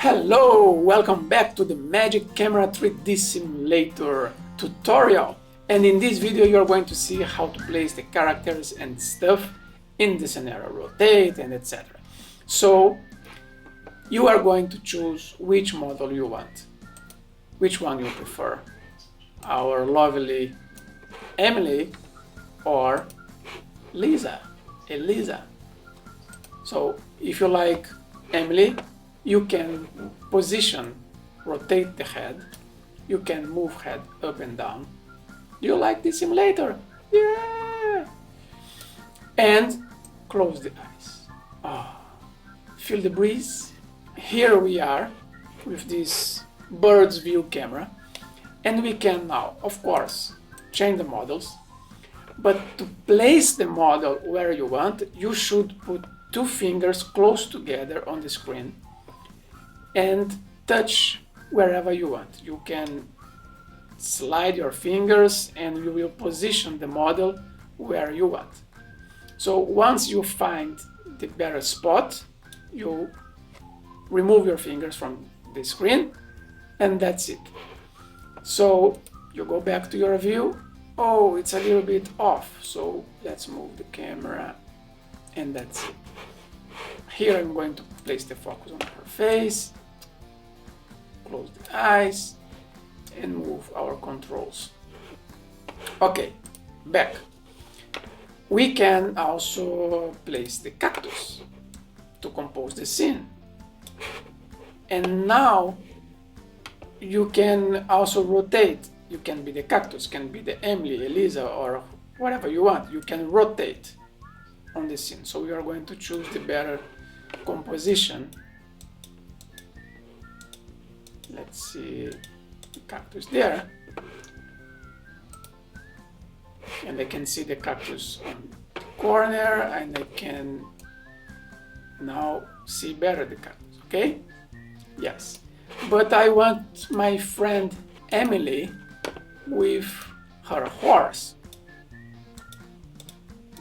Hello, welcome back to the Magic Camera 3D Simulator tutorial. And in this video you are going to see how to place the characters and stuff in the scenario, rotate and etc. So you are going to choose which model you want, which one you prefer, our lovely Emily or Elisa. So if you like Emily, you can rotate the head, you can move head up and down. Do you like this simulator? Yeah! And close the eyes. Feel the breeze. Here we are with this bird's view camera, and we can now, of course, change the models. But to place the model where you want, you should put two fingers close together on the screen and touch wherever you want. You can slide your fingers and you will position the model where you want. So once you find the better spot, you remove your fingers from the screen and that's it. So you go back to your view. Oh, it's a little bit off, so let's move the camera and that's it. Here I'm going to place the focus on her face, close the eyes and move our controls. Okay, back. We can also place the cactus to compose the scene. And now you can also rotate. You can be the cactus, can be the Emily, Elisa, or whatever you want. You can rotate on the scene. So we are going to choose the better composition. Let's see the cactus there. And I can see the cactus on the corner, and I can now see better the cactus, okay? Yes. But I want my friend Emily with her horse.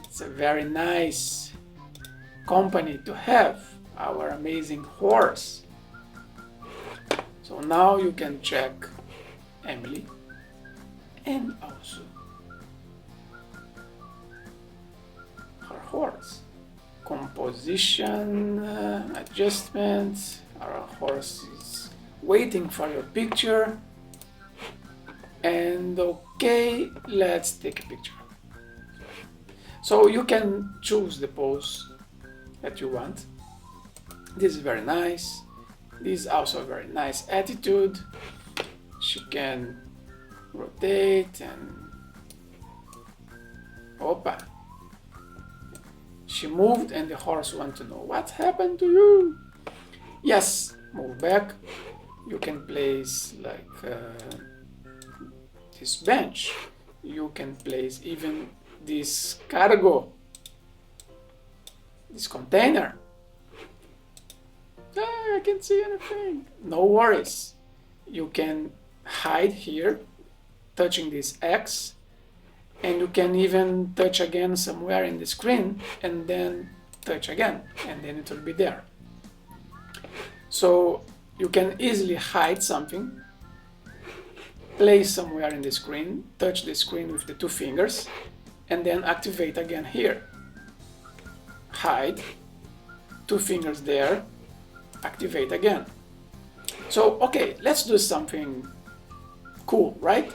It's a very nice company to have, our amazing horse. So now you can check Emily and also her horse. Composition, adjustments. Our horse is waiting for your picture. And okay, let's take a picture. So you can choose the pose that you want. This is very nice. This is also a very nice attitude. She can rotate and opa. She moved and the horse wants to know what happened to you. Yes, move back. You can place like this bench. You can place even this cargo, this container. I can't see anything. No worries. You can hide here, touching this X, and you can even touch again somewhere in the screen and then touch again, and then it will be there. So you can easily hide something, place somewhere in the screen, touch the screen with the two fingers, and then activate again here. Hide, two fingers there, activate again. So, okay, let's do something cool, right?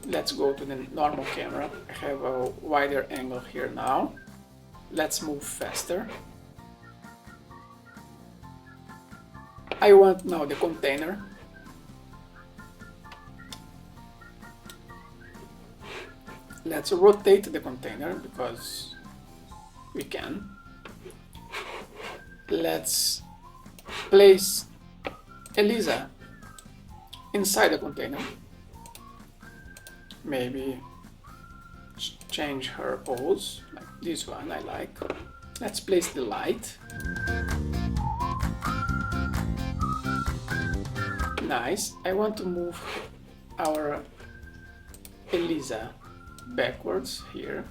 Let's go to the normal camera. I have a wider angle here now. Let's move faster. I want now the container. Let's rotate the container because we can. Let's place Elisa inside the container. Maybe change her pose, like this one I like. Let's place the light. Nice. I want to move our Elisa backwards here.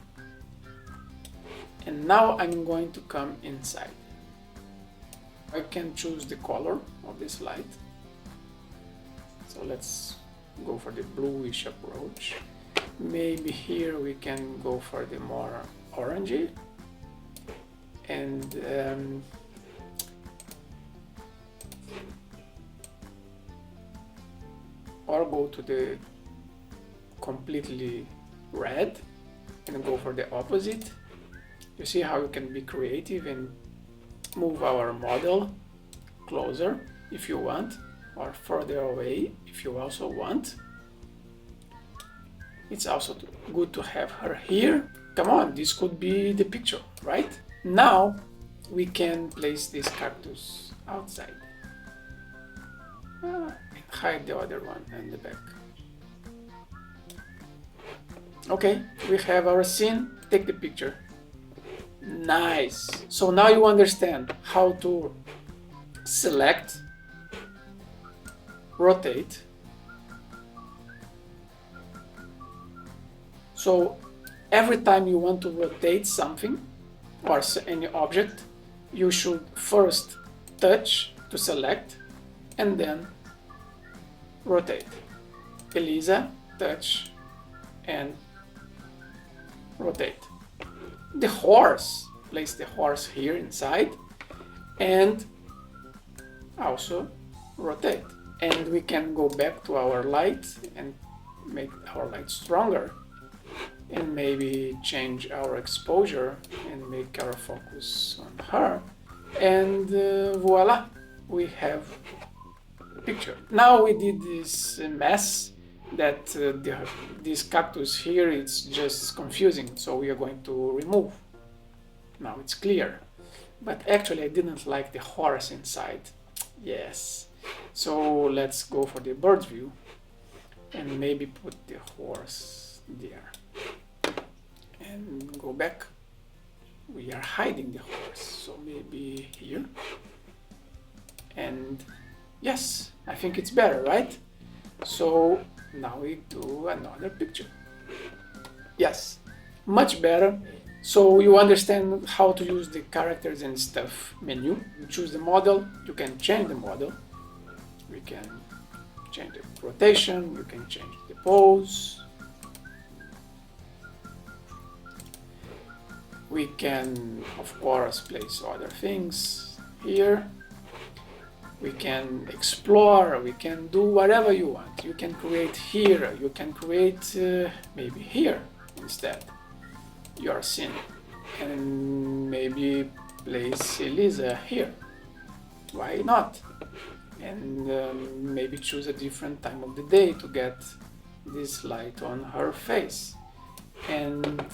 And now I'm going to come inside. I can choose the color of this light. So let's go for the bluish approach. Maybe here we can go for the more orangey, and or go to the completely red and go for the opposite. You see how you can be creative and move our model closer if you want, or further away if you also want. It's also good to have her here. Come on, this could be the picture, right? Now we can place this cactus outside. And hide the other one in the back. Okay, we have our scene. Take the picture. Nice. So now you understand how to select, rotate. So every time you want to rotate something or any object, you should first touch to select and then rotate. Elisa, touch and rotate. The horse, place the horse here inside and also rotate. And we can go back to our light and make our light stronger, and maybe change our exposure and make our focus on her, and voila, we have a picture. Now we did this mess that this cactus here, it's just confusing, so we are going to remove. Now it's clear, but actually I didn't like the horse inside. Yes, so let's go for the bird's view and maybe put the horse there and go back. We are hiding the horse, so maybe here. And yes, I think it's better, right? So now we do another picture. Yes, much better. So you understand how to use the characters and stuff menu. You choose the model, you can change the model. We can change the rotation, you can change the pose. We can, of course, place other things here. We can explore, we can do whatever you want. You can create here, you can create maybe here instead, your scene. And maybe place Elisa here. Why not? And maybe choose a different time of the day to get this light on her face. And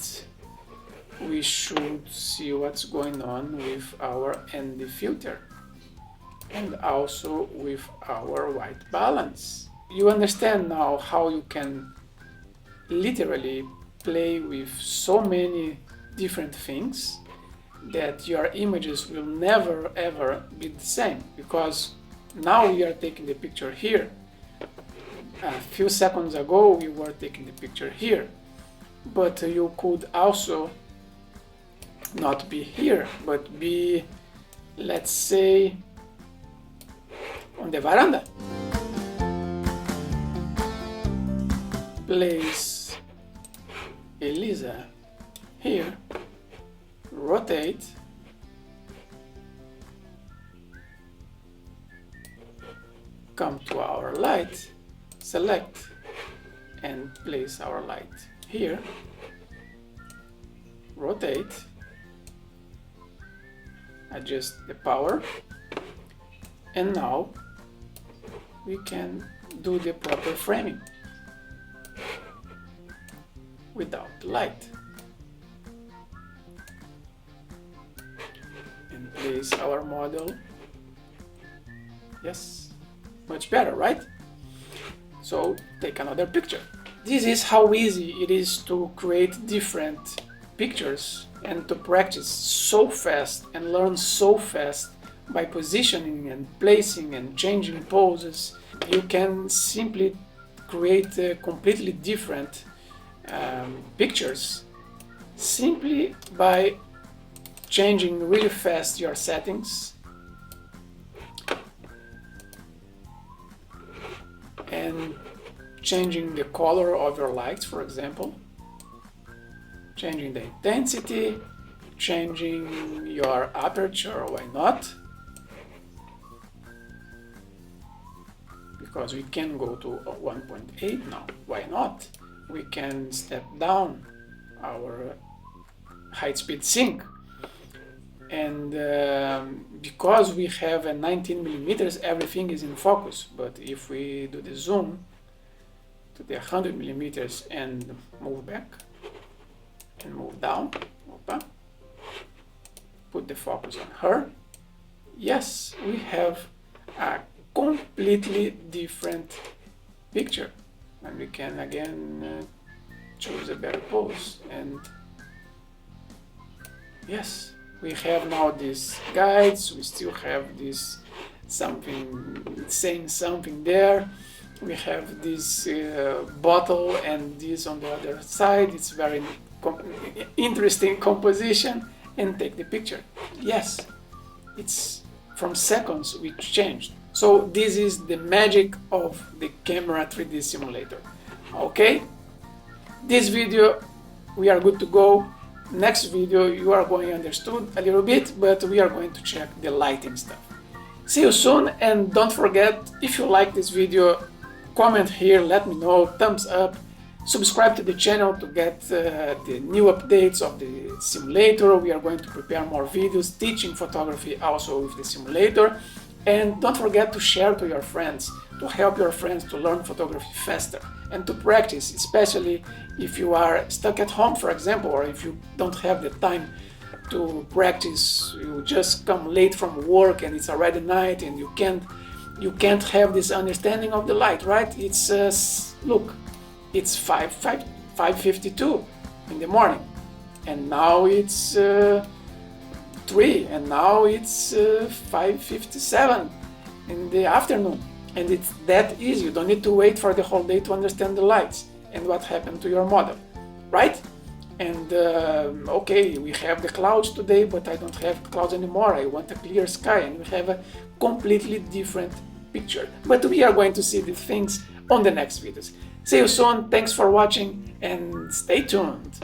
we should see what's going on with our ND filter and also with our white balance. You understand now how you can literally play with so many different things that your images will never ever be the same, because now we are taking the picture here. A few seconds ago we were taking the picture here, but you could also not be here, but be, let's say, on the veranda. Place Elisa here, rotate, come to our light, select and place our light here, rotate, adjust the power, and now we can do the proper framing without light. And place our model. Yes, much better, right? So take another picture. This is how easy it is to create different pictures and to practice so fast and learn so fast by positioning and placing and changing poses. You can simply create completely different pictures simply by changing really fast your settings and changing the color of your lights, for example, changing the intensity, changing your aperture, why not? Because we can go to 1.8 now, why not? We can step down our height speed sync. And because we have a 19 millimeters, everything is in focus. But if we do the zoom to the 100 millimeters and move back and move down, opa, put the focus on her, yes, we have a completely different picture. And we can again choose a better pose. And yes, we have now these guides, we still have this something saying something there. We have this bottle and this on the other side. It's very interesting composition. And take the picture. Yes, it's from seconds we changed. So this is the magic of the camera 3D simulator. Okay, this video we are good to go. Next video you are going to understand a little bit, but we are going to check the lighting stuff. See you soon, and don't forget, if you like this video, comment here, let me know, thumbs up, subscribe to the channel to get the new updates of the simulator. We are going to prepare more videos teaching photography also with the simulator. And don't forget to share to your friends, to help your friends to learn photography faster and to practice, especially if you are stuck at home, for example, or if you don't have the time to practice, you just come late from work and it's already night and you can't have this understanding of the light, right? It's look, it's 5:52 in the morning, and now it's 3, and now it's 5:57 in the afternoon. And it's that easy. You don't need to wait for the whole day to understand the lights and what happened to your model, right? And okay, we have the clouds today, but I don't have clouds anymore. I want a clear sky, and we have a completely different picture. But we are going to see these things on the next videos. See you soon. Thanks for watching and stay tuned.